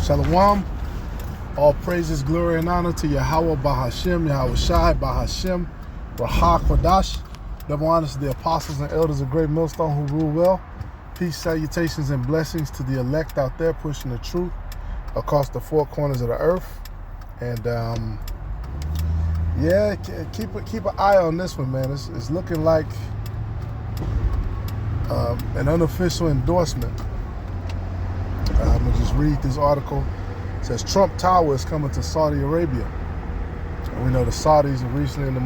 Shalom. All praises, glory, and honor to Yahweh Bahashem, Yahweh Shai Bahashem, Rahak Kodash. Double honors to the apostles and elders of Great Millstone who rule well. Peace, salutations, and blessings to the elect out there pushing the truth across the four corners of the earth. And yeah, keep an eye on this one, man. It's looking like an unofficial endorsement. I'm gonna just read this article. It says Trump Tower is coming to Saudi Arabia. And we know the Saudis are recently in the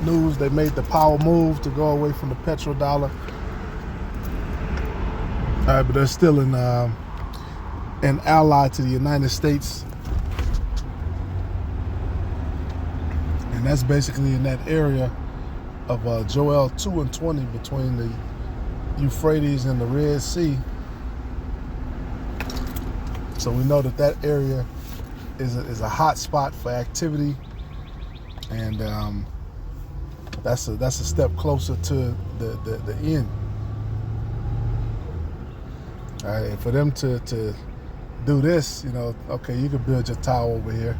news. They made the power move to go away from the petrodollar. But they're still an ally to the United States. And that's basically in that area of Joel 2 and 20 between the Euphrates and the Red Sea. So we know that area is a hot spot for activity, and that's a step closer to the end. All right, and for them to do this, okay, you could build your tower over here.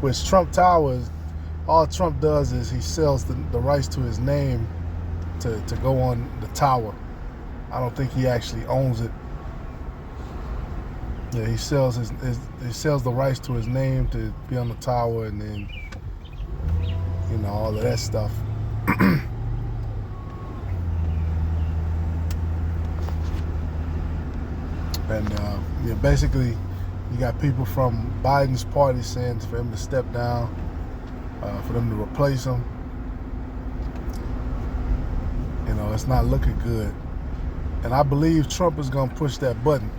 Which Trump Towers, all Trump does is he sells the rights to his name to go on the tower. I don't think he actually owns it. Yeah, he sells the rights to his name to be on the tower, and then all of that stuff. And basically, you got people from Biden's party saying for him to step down, for them to replace him. It's not looking good, and I believe Trump is gonna push that button.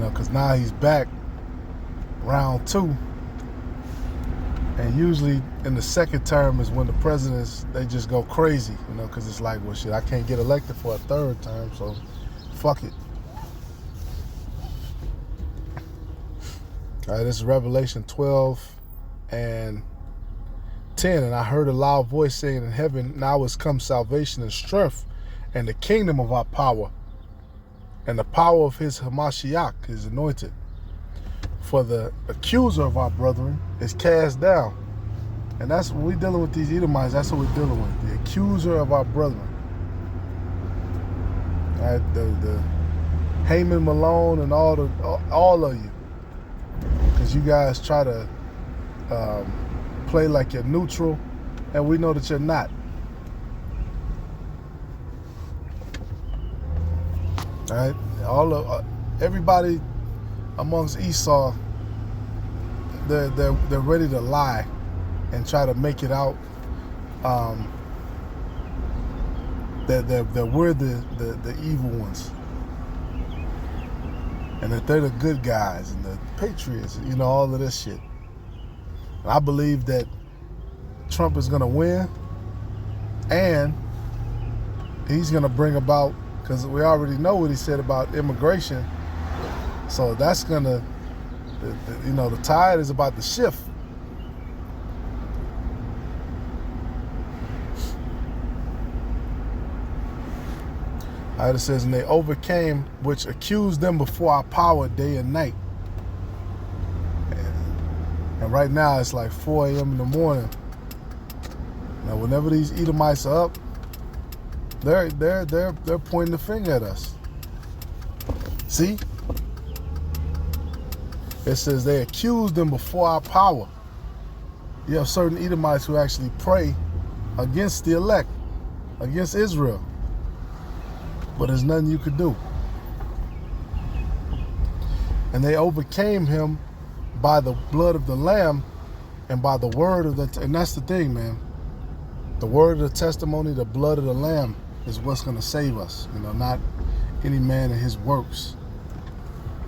Because now he's back, round 2. And usually in the second term is when the presidents, they just go crazy, because it's like, well, shit, I can't get elected for a third term, so fuck it. All right, this is Revelation 12 and 10. And I heard a loud voice saying in heaven, now has come salvation and strength and the kingdom of our power, and the power of his Hamashiach, his anointed. For the accuser of our brethren is cast down. And that's when we're dealing with these Edomites, that's what we're dealing with. The accuser of our brethren. All right, the Haman Malone and all of you. Because you guys try to play like you're neutral, and we know that you're not. All right, everybody amongst Esau, they're ready to lie and try to make it out that we're the evil ones, and that they're the good guys and the patriots, all of this shit. And I believe that Trump is gonna win, and he's gonna bring about, because we already know what he said about immigration. So that's gonna, the tide is about to shift. All right, it says, and they overcame, which accused them before our power day and night. And right now it's like 4 a.m. in the morning. Now, whenever these Edomites are up, they're pointing the finger at us. See? It says they accused them before our power. You have certain Edomites who actually pray against the elect, against Israel. But there's nothing you could do. And they overcame him by the blood of the Lamb and by the word of and that's the thing, man. The word of the testimony, the blood of the Lamb is what's going to save us, not any man and his works.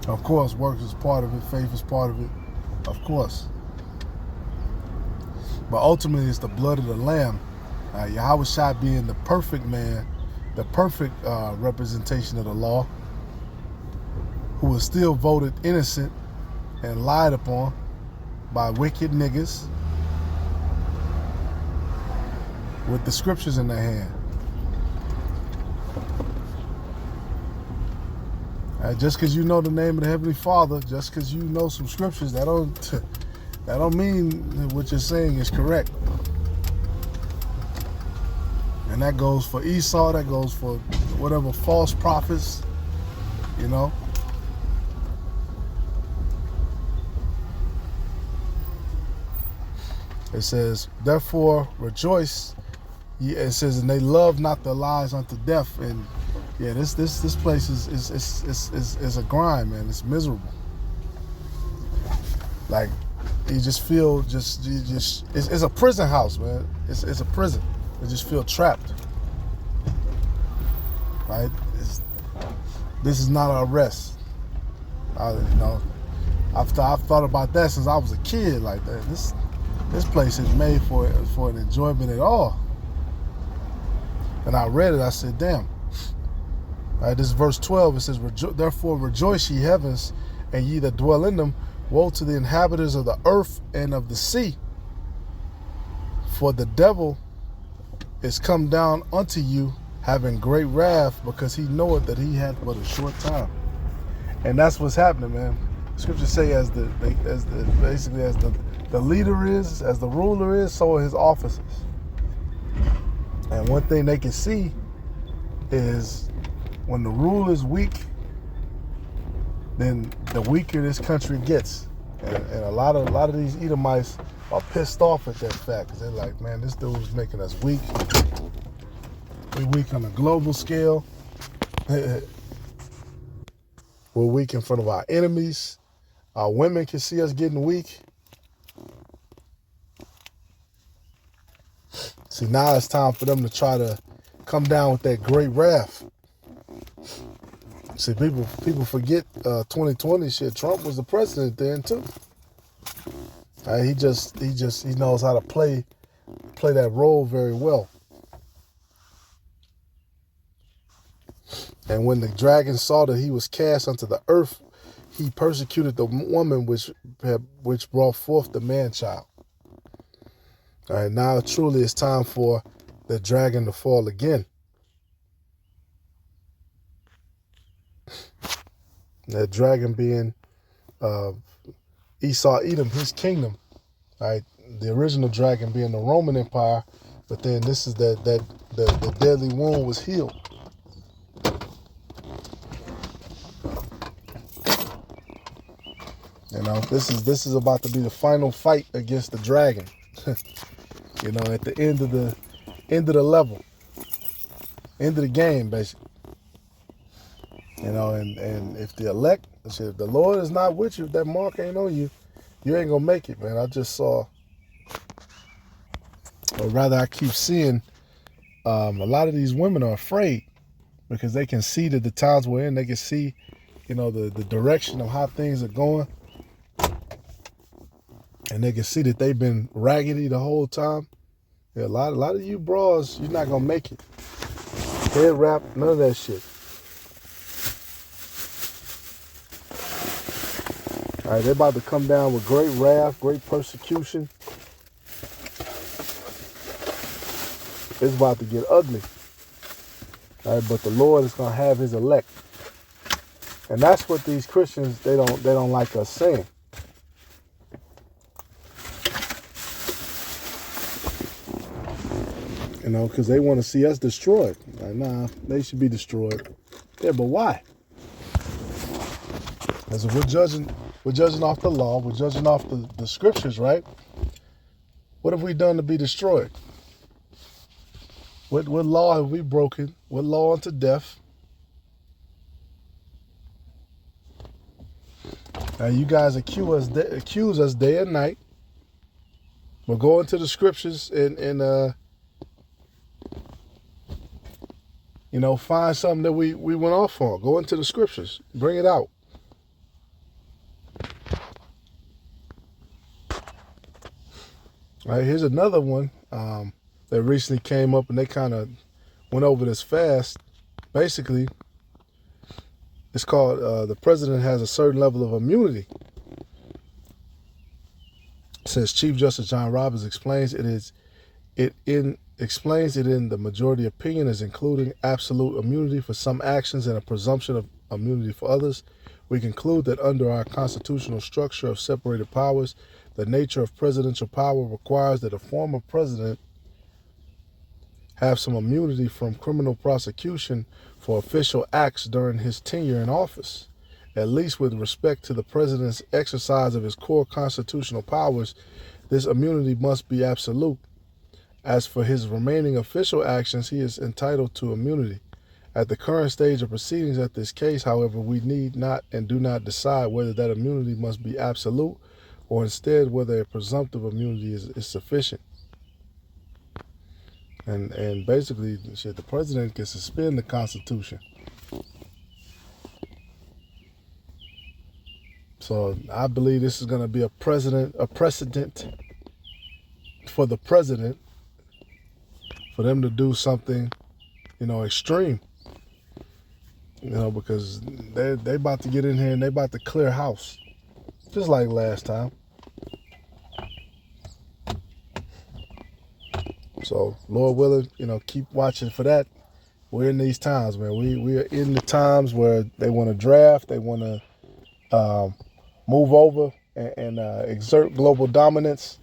Of course, works is part of it, faith is part of it, of course. But ultimately, it's the blood of the Lamb. Yahweh Shai being the perfect man, the perfect representation of the law, who was still voted innocent and lied upon by wicked niggas with the scriptures in their hand. Just because you know the name of the Heavenly Father, just because you know some scriptures, that don't mean what you're saying is correct. And that goes for Esau, that goes for whatever false prophets, you know. It says, therefore rejoice. It says, and they love not their lives unto death. And yeah, this place is a grind, man. It's miserable. Like, you just feel it's a prison house, man. It's a prison. You just feel trapped, right? This is not our rest. I've thought about that since I was a kid. Like that, this place is made for an enjoyment at all. And I read it. I said, damn. All right, this is verse 12. It says, therefore rejoice, ye heavens, and ye that dwell in them. Woe to the inhabitants of the earth and of the sea, for the devil is come down unto you, having great wrath, because he knoweth that he hath but a short time. And that's what's happening, man. Scriptures say as the leader is, as the ruler is, so are his officers. And one thing they can see is when the ruler is weak, then the weaker this country gets. And a lot of these Edomites are pissed off at that fact, because they're like, man, this dude is making us weak. We're weak on a global scale. We're weak in front of our enemies. Our women can see us getting weak. See, now it's time for them to try to come down with that great wrath. See, people forget 2020 shit. Trump was the president then too. He knows how to play that role very well. And when the dragon saw that he was cast unto the earth, he persecuted the woman which brought forth the man-child. All right, now truly it's time for the dragon to fall again. That dragon being Esau, Edom, his kingdom. All right, the original dragon being the Roman Empire, but then this is the deadly wound was healed. You know, this is about to be the final fight against the dragon. You know, at the end of the level, end of the game, basically. You know, and if the elect, if the Lord is not with you, if that mark ain't on you, you ain't gonna make it, man. I just saw, or rather, I keep seeing a lot of these women are afraid because they can see that the times we're in, they can see, you know, the direction of how things are going. And they can see that they've been raggedy the whole time. Yeah, a lot of you bras, you're not gonna make it. Head wrap, none of that shit. All right, they're about to come down with great wrath, great persecution. It's about to get ugly. All right, but the Lord is gonna have his elect. And that's what these Christians, they don't like us saying. You know, because they want to see us destroyed. Like, nah, they should be destroyed. Yeah, but why? As we're judging off the law, we're judging off the scriptures, right? What have we done to be destroyed? What law have we broken? What law unto death? Now you guys accuse us day and night. We're going to the scriptures and you know, find something that we went off on. Go into the scriptures. Bring it out. All right, here's another one that recently came up, and they kind of went over this fast. Basically, it's called the president has a certain level of immunity. It says Chief Justice John Roberts explains explains it in the majority opinion as including absolute immunity for some actions and a presumption of immunity for others, we conclude that under our constitutional structure of separated powers, the nature of presidential power requires that a former president have some immunity from criminal prosecution for official acts during his tenure in office. At least with respect to the president's exercise of his core constitutional powers, this immunity must be absolute. As for his remaining official actions, he is entitled to immunity. At the current stage of proceedings at this case, however, we need not and do not decide whether that immunity must be absolute or instead whether a presumptive immunity is sufficient. And basically, the president can suspend the Constitution. So I believe this is going to be a precedent for the president, for them to do something, extreme. Because they about to get in here and they about to clear house, just like last time. So Lord willing, keep watching for that. We're in these times, man. We are in the times where they want to draft, they want to move over and exert global dominance.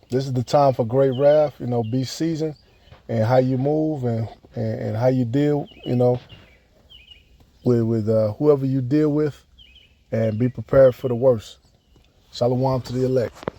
This is the time for great wrath, be seasoned, and how you move and how you deal, with whoever you deal with, and be prepared for the worst. Shalom to the elect.